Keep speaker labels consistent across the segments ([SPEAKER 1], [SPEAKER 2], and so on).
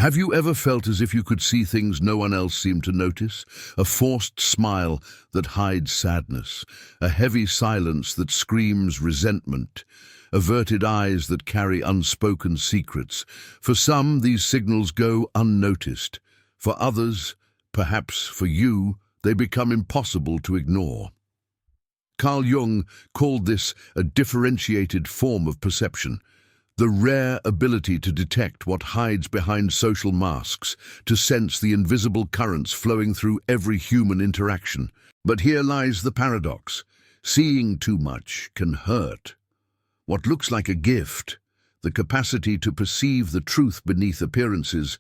[SPEAKER 1] Have you ever felt as if you could see things no one else seemed to notice? A forced smile that hides sadness, a heavy silence that screams resentment, averted eyes that carry unspoken secrets. For some, these signals go unnoticed. For others, perhaps for you, they become impossible to ignore. Carl Jung called this a differentiated form of perception, the rare ability to detect what hides behind social masks, to sense the invisible currents flowing through every human interaction. But here lies the paradox. Seeing too much can hurt. What looks like a gift, the capacity to perceive the truth beneath appearances,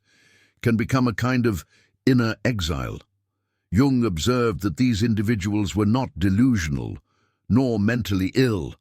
[SPEAKER 1] can become a kind of inner exile. Jung observed that these individuals were not delusional, nor mentally ill,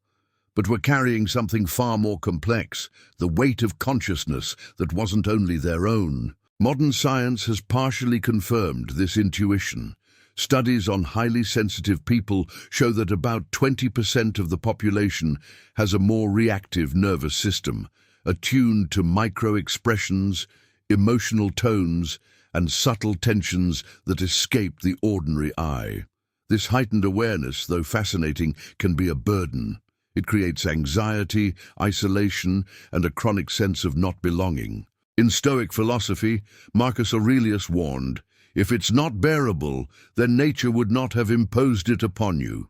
[SPEAKER 1] but were carrying something far more complex, the weight of consciousness that wasn't only their own. Modern science has partially confirmed this intuition. Studies on highly sensitive people show that about 20% of the population has a more reactive nervous system, attuned to micro-expressions, emotional tones, and subtle tensions that escape the ordinary eye. This heightened awareness, though fascinating, can be a burden. It creates anxiety, isolation, and a chronic sense of not belonging. In Stoic philosophy, Marcus Aurelius warned, "If it's not bearable, then nature would not have imposed it upon you."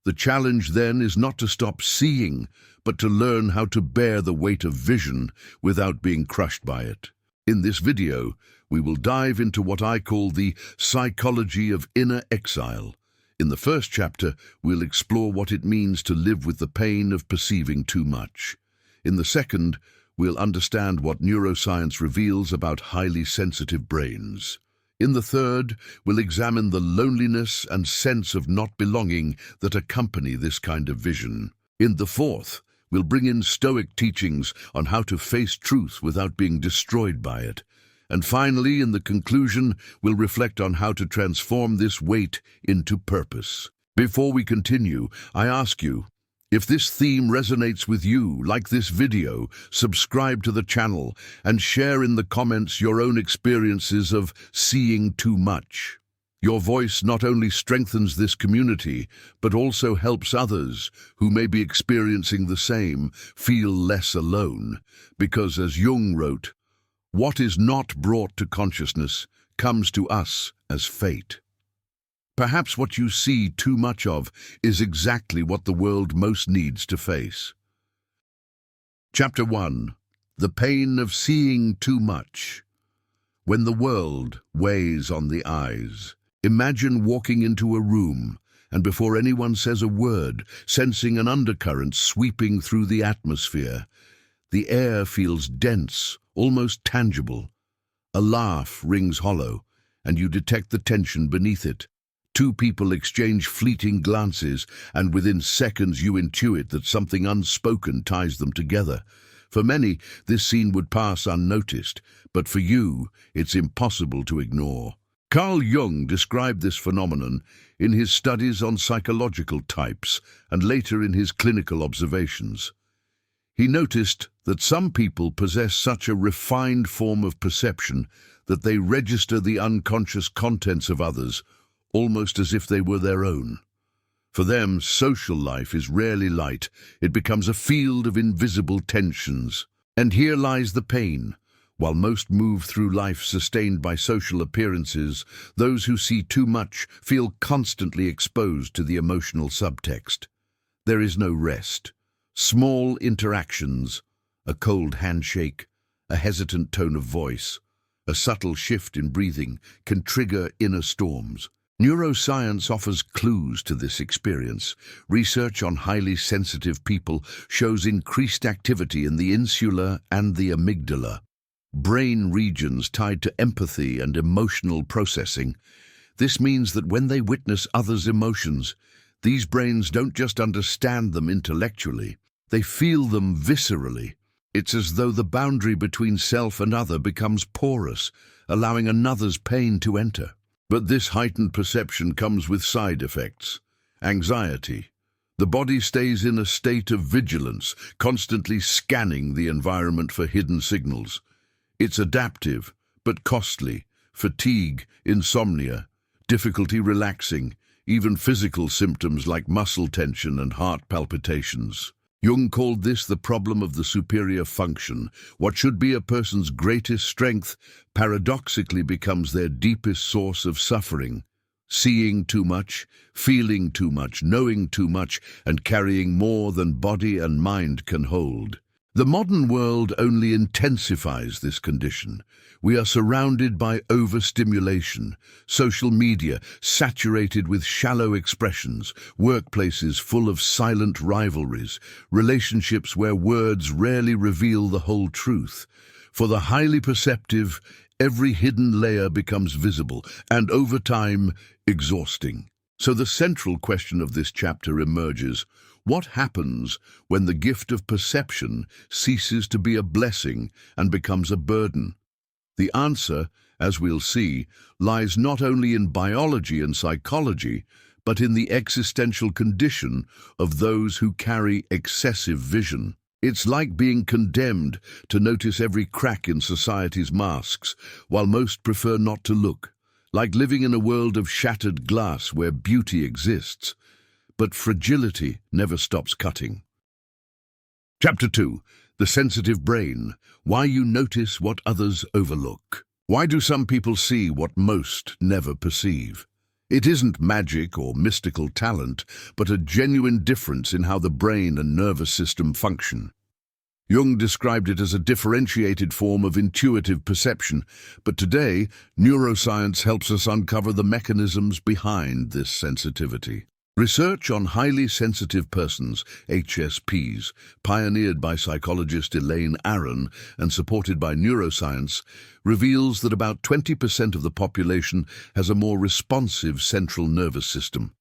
[SPEAKER 1] The challenge then is not to stop seeing, but to learn how to bear the weight of vision without being crushed by it. In this video, we will dive into what I call the psychology of inner exile. In the first chapter, we'll explore what it means to live with the pain of perceiving too much. In the second, we'll understand what neuroscience reveals about highly sensitive brains. In the third, we'll examine the loneliness and sense of not belonging that accompany this kind of vision. In the fourth, we'll bring in Stoic teachings on how to face truth without being destroyed by it. And finally, in the conclusion, we'll reflect on how to transform this weight into purpose. Before we continue, I ask you, if this theme resonates with you, like this video, subscribe to the channel, and share in the comments your own experiences of seeing too much. Your voice not only strengthens this community, but also helps others who may be experiencing the same feel less alone. Because, as Jung wrote, what is not brought to consciousness comes to us as fate. Perhaps what you see too much of is exactly what the world most needs to face. Chapter 1. The pain of seeing too much. When the world weighs on the eyes, imagine walking into a room and before anyone says a word, sensing an undercurrent sweeping through the atmosphere. The air feels dense, almost tangible. A laugh rings hollow, and you detect the tension beneath it. Two people exchange fleeting glances, and within seconds you intuit that something unspoken ties them together. For many, this scene would pass unnoticed, but for you, it's impossible to ignore. Carl Jung described this phenomenon in his studies on psychological types and later in his clinical observations. He noticed that some people possess such a refined form of perception that they register the unconscious contents of others, almost as if they were their own. For them, social life is rarely light. It becomes a field of invisible tensions. And here lies the pain. While most move through life sustained by social appearances, those who see too much feel constantly exposed to the emotional subtext. There is no rest. Small interactions, a cold handshake, a hesitant tone of voice, a subtle shift in breathing can trigger inner storms. Neuroscience offers clues to this experience. Research on highly sensitive people shows increased activity in the insula and the amygdala, brain regions tied to empathy and emotional processing. This means that when they witness others' emotions, these brains don't just understand them intellectually, they feel them viscerally. It's as though the boundary between self and other becomes porous, allowing another's pain to enter. But this heightened perception comes with side effects. Anxiety. The body stays in a state of vigilance, constantly scanning the environment for hidden signals. It's adaptive, but costly. Fatigue, insomnia, difficulty relaxing, even physical symptoms like muscle tension and heart palpitations. Jung called this the problem of the superior function. What should be a person's greatest strength paradoxically becomes their deepest source of suffering. Seeing too much, feeling too much, knowing too much, and carrying more than body and mind can hold. The modern world only intensifies this condition. We are surrounded by overstimulation, social media saturated with shallow expressions, workplaces full of silent rivalries, relationships where words rarely reveal the whole truth. For the highly perceptive, every hidden layer becomes visible, and over time, exhausting. So the central question of this chapter emerges: what happens when the gift of perception ceases to be a blessing and becomes a burden? The answer, as we'll see, lies not only in biology and psychology, but in the existential condition of those who carry excessive vision. It's like being condemned to notice every crack in society's masks, while most prefer not to look. Like living in a world of shattered glass where beauty exists, but fragility never stops cutting. Chapter 2. The Sensitive Brain. Why you notice what others overlook. Why do some people see what most never perceive? It isn't magic or mystical talent, but a genuine difference in how the brain and nervous system function. Jung described it as a differentiated form of intuitive perception, but today, neuroscience helps us uncover the mechanisms behind this sensitivity. Research on highly sensitive persons, HSPs, pioneered by psychologist Elaine Aron and supported by neuroscience, reveals that about 20% of the population has a more responsive central nervous system.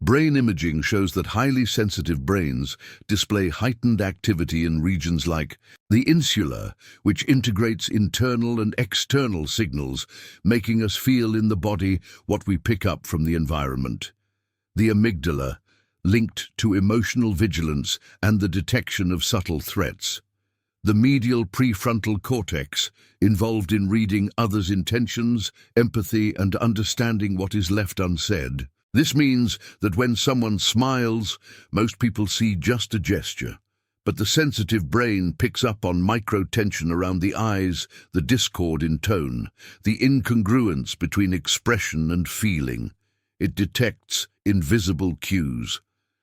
[SPEAKER 1] Brain imaging shows that highly sensitive brains display heightened activity in regions like the insula, which integrates internal and external signals, making us feel in the body what we pick up from the environment. The amygdala, linked to emotional vigilance and the detection of subtle threats. The medial prefrontal cortex, involved in reading others' intentions, empathy, and understanding what is left unsaid. This means that when someone smiles, most people see just a gesture. But the sensitive brain picks up on micro-tension around the eyes, the discord in tone, the incongruence between expression and feeling. It detects invisible cues,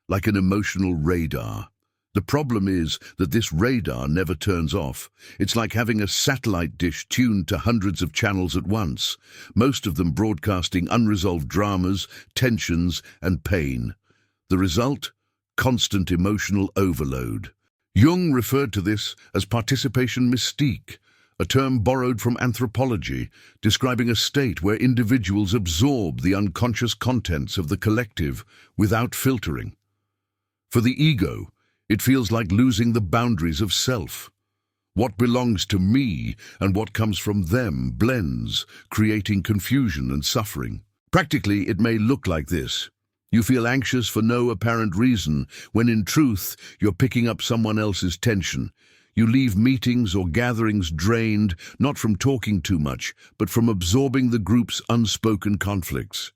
[SPEAKER 1] like an emotional radar. The problem is that this radar never turns off. It's like having a satellite dish tuned to hundreds of channels at once, most of them broadcasting unresolved dramas, tensions, and pain. The result? Constant emotional overload. Jung referred to this as participation mystique, a term borrowed from anthropology, describing a state where individuals absorb the unconscious contents of the collective without filtering. For the ego, it feels like losing the boundaries of self. What belongs to me and what comes from them blends, creating confusion and suffering. Practically, it may look like this. You feel anxious for no apparent reason, when in truth, you're picking up someone else's tension. You leave meetings or gatherings drained, not from talking too much, but from absorbing the group's unspoken conflicts.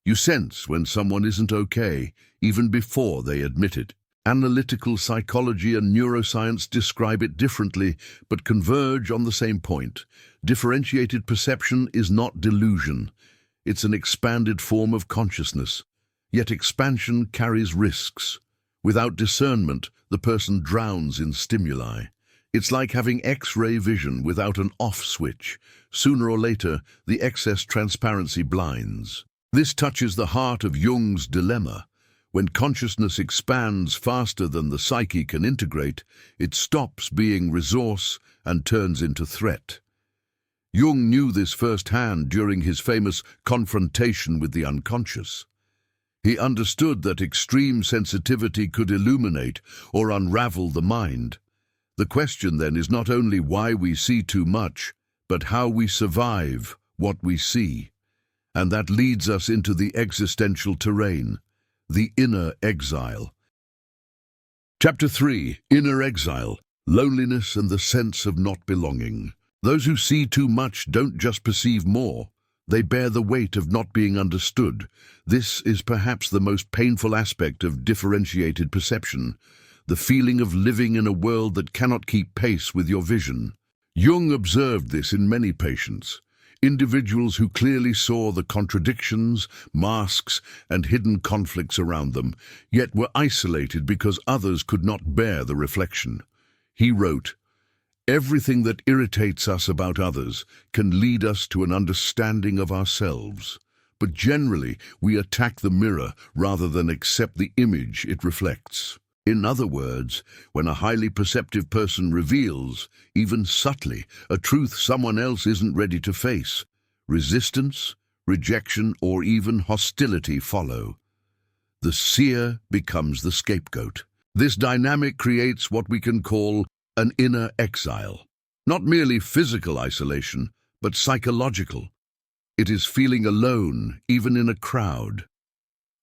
[SPEAKER 1] You sense when someone isn't okay, even before they admit it. Analytical psychology and neuroscience describe it differently, but converge on the same point. Differentiated perception is not delusion. It's an expanded form of consciousness. Yet expansion carries risks. Without discernment, the person drowns in stimuli. It's like having X-ray vision without an off switch. Sooner or later, the excess transparency blinds. This touches the heart of Jung's dilemma. When consciousness expands faster than the psyche can integrate, it stops being resource and turns into threat. Jung knew this firsthand during his famous confrontation with the unconscious. He understood that extreme sensitivity could illuminate or unravel the mind. The question then is not only why we see too much, but how we survive what we see. And that leads us into the existential terrain, the inner exile. Chapter 3. Inner Exile. Loneliness and the sense of not belonging. Those who see too much don't just perceive more, they bear the weight of not being understood. This is perhaps the most painful aspect of differentiated perception, the feeling of living in a world that cannot keep pace with your vision. Jung observed this in many patients, individuals who clearly saw the contradictions, masks, and hidden conflicts around them, yet were isolated because others could not bear the reflection. He wrote, "Everything that irritates us about others can lead us to an understanding of ourselves, but generally we attack the mirror rather than accept the image it reflects." In other words, when a highly perceptive person reveals, even subtly, a truth someone else isn't ready to face, resistance, rejection, or even hostility follow. The seer becomes the scapegoat. This dynamic creates what we can call an inner exile. Not merely physical isolation, but psychological. It is feeling alone, even in a crowd.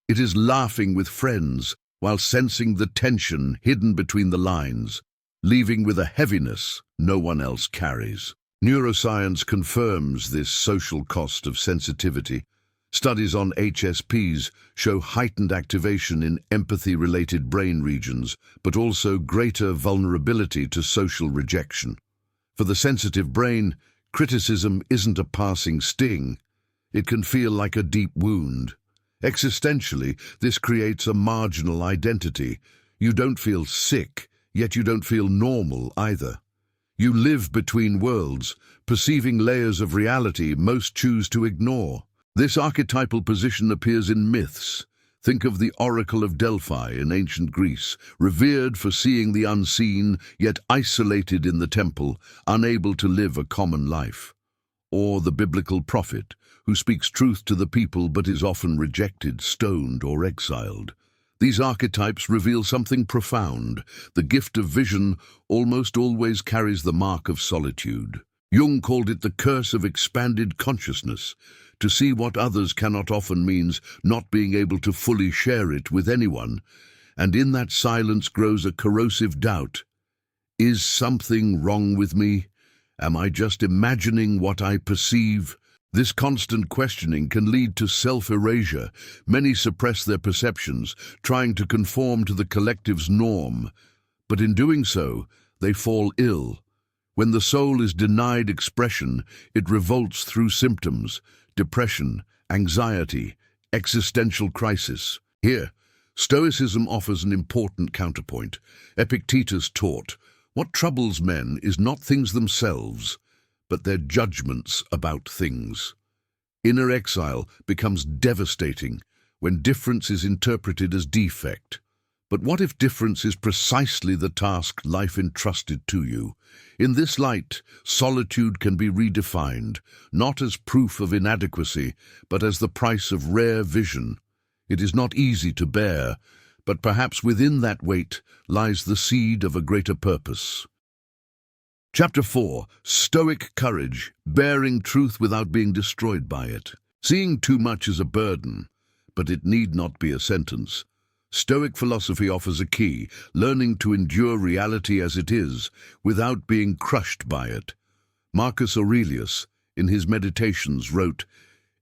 [SPEAKER 1] It is laughing with friends, while sensing the tension hidden between the lines, leaving with a heaviness no one else carries. Neuroscience confirms this social cost of sensitivity. Studies on HSPs show heightened activation in empathy-related brain regions, but also greater vulnerability to social rejection. For the sensitive brain, criticism isn't a passing sting. It can feel like a deep wound. Existentially, this creates a marginal identity. You don't feel sick, yet you don't feel normal either. You live between worlds, perceiving layers of reality most choose to ignore. This archetypal position appears in myths. Think of the Oracle of Delphi in ancient Greece, revered for seeing the unseen, yet isolated in the temple, unable to live a common life. Or the biblical prophet, who speaks truth to the people but is often rejected, stoned, or exiled. These archetypes reveal something profound. The gift of vision almost always carries the mark of solitude. Jung called it the curse of expanded consciousness. To see what others cannot often means not being able to fully share it with anyone, and in that silence grows a corrosive doubt. Is something wrong with me? Am I just imagining what I perceive? This constant questioning can lead to self-erasure. Many suppress their perceptions, trying to conform to the collective's norm. But in doing so, they fall ill. When the soul is denied expression, it revolts through symptoms: depression, anxiety, existential crisis. Here, Stoicism offers an important counterpoint. Epictetus taught, "What troubles men is not things themselves, but their judgments about things." Inner exile becomes devastating when difference is interpreted as defect. But what if difference is precisely the task life entrusted to you? In this light, solitude can be redefined, not as proof of inadequacy, but as the price of rare vision. It is not easy to bear, but perhaps within that weight lies the seed of a greater purpose. Chapter 4. Stoic Courage, Bearing Truth Without Being Destroyed by It. Seeing too much is a burden, but it need not be a sentence. Stoic philosophy offers a key: learning to endure reality as it is, without being crushed by it. Marcus Aurelius, in his Meditations, wrote,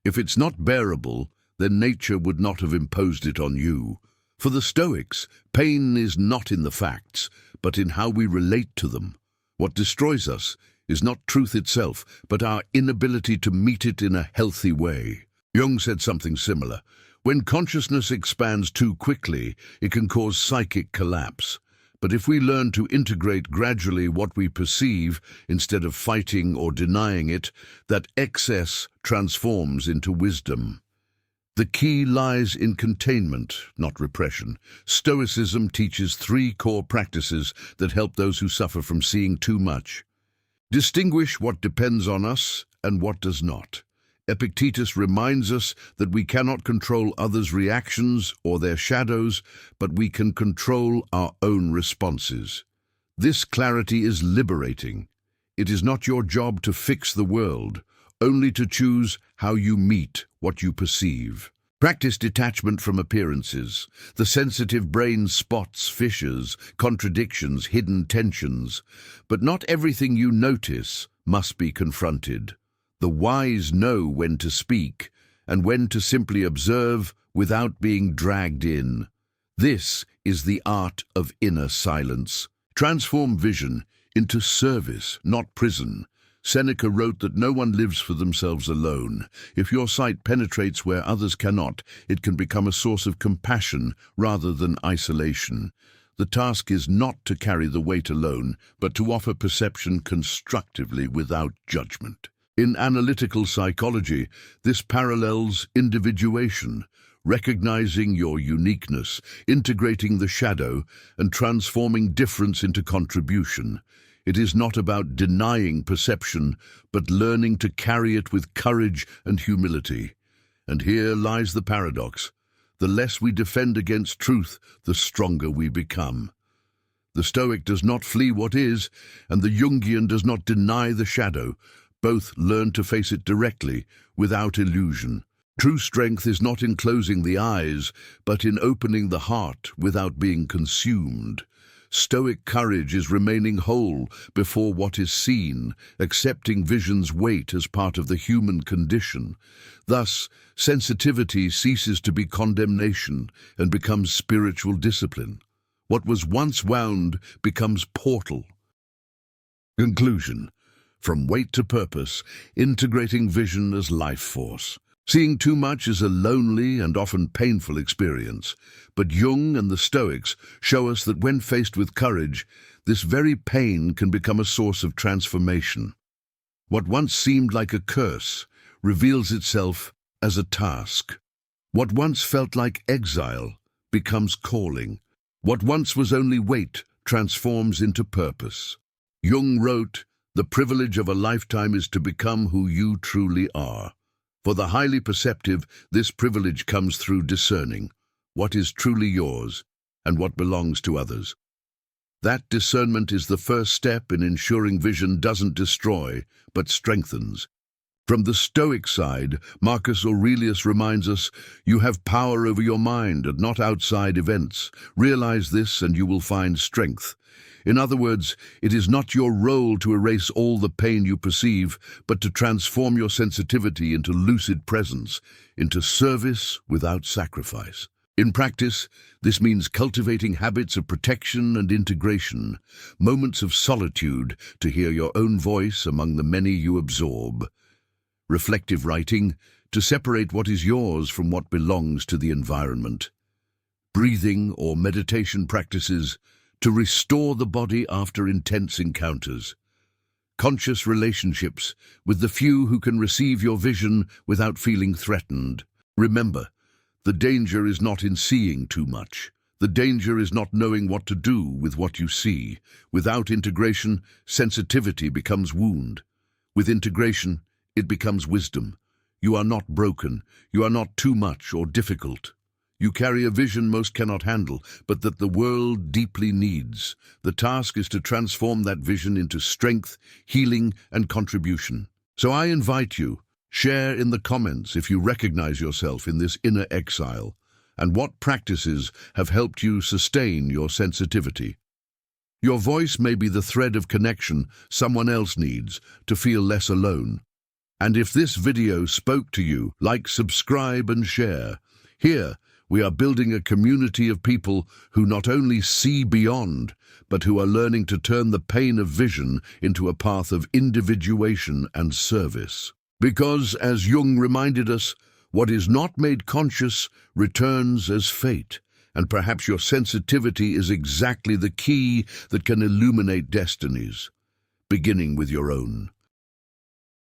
[SPEAKER 1] "If it's not bearable, then nature would not have imposed it on you." For the Stoics, pain is not in the facts, but in how we relate to them. What destroys us is not truth itself, but our inability to meet it in a healthy way. Jung said something similar. When consciousness expands too quickly, it can cause psychic collapse. But if we learn to integrate gradually what we perceive, instead of fighting or denying it, that excess transforms into wisdom. The key lies in containment, not repression. Stoicism teaches 3 core practices that help those who suffer from seeing too much. Distinguish what depends on us and what does not. Epictetus reminds us that we cannot control others' reactions or their shadows, but we can control our own responses. This clarity is liberating. It is not your job to fix the world, only to choose how you meet what you perceive. Practice detachment from appearances. The sensitive brain spots fissures, contradictions, hidden tensions. But not everything you notice must be confronted. The wise know when to speak and when to simply observe without being dragged in. This is the art of inner silence. Transform vision into service, not prison. Seneca wrote that no one lives for themselves alone. If your sight penetrates where others cannot, it can become a source of compassion rather than isolation. The task is not to carry the weight alone, but to offer perception constructively without judgment. In analytical psychology, this parallels individuation, recognizing your uniqueness, integrating the shadow, and transforming difference into contribution. It is not about denying perception, but learning to carry it with courage and humility. And here lies the paradox. The less we defend against truth, the stronger we become. The Stoic does not flee what is, and the Jungian does not deny the shadow. Both learn to face it directly, without illusion. True strength is not in closing the eyes, but in opening the heart without being consumed. Stoic courage is remaining whole before what is seen, accepting vision's weight as part of the human condition. Thus, sensitivity ceases to be condemnation and becomes spiritual discipline. What was once wound becomes portal. Conclusion. From weight to purpose, integrating vision as life force. Seeing too much is a lonely and often painful experience, but Jung and the Stoics show us that when faced with courage, this very pain can become a source of transformation. What once seemed like a curse reveals itself as a task. What once felt like exile becomes calling. What once was only weight transforms into purpose. Jung wrote, "The privilege of a lifetime is to become who you truly are." For the highly perceptive, this privilege comes through discerning what is truly yours and what belongs to others. That discernment is the first step in ensuring vision doesn't destroy, but strengthens. From the Stoic side, Marcus Aurelius reminds us, you have power over your mind and not outside events. Realize this and you will find strength. In other words, it is not your role to erase all the pain you perceive, but to transform your sensitivity into lucid presence, into service without sacrifice. In practice, this means cultivating habits of protection and integration, moments of solitude to hear your own voice among the many you absorb. Reflective writing, to separate what is yours from what belongs to the environment. Breathing or meditation practices, to restore the body after intense encounters. Conscious relationships with the few who can receive your vision without feeling threatened. Remember, the danger is not in seeing too much. The danger is not knowing what to do with what you see. Without integration, sensitivity becomes wound. With integration, it becomes wisdom. You are not broken. You are not too much or difficult. You carry a vision most cannot handle, but that the world deeply needs. The task is to transform that vision into strength, healing, and contribution. So I invite you, share in the comments if you recognize yourself in this inner exile, and what practices have helped you sustain your sensitivity. Your voice may be the thread of connection someone else needs to feel less alone. And if this video spoke to you, like, subscribe, and share. Here, we are building a community of people who not only see beyond, but who are learning to turn the pain of vision into a path of individuation and service. Because, as Jung reminded us, what is not made conscious returns as fate, and perhaps your sensitivity is exactly the key that can illuminate destinies, beginning with your own.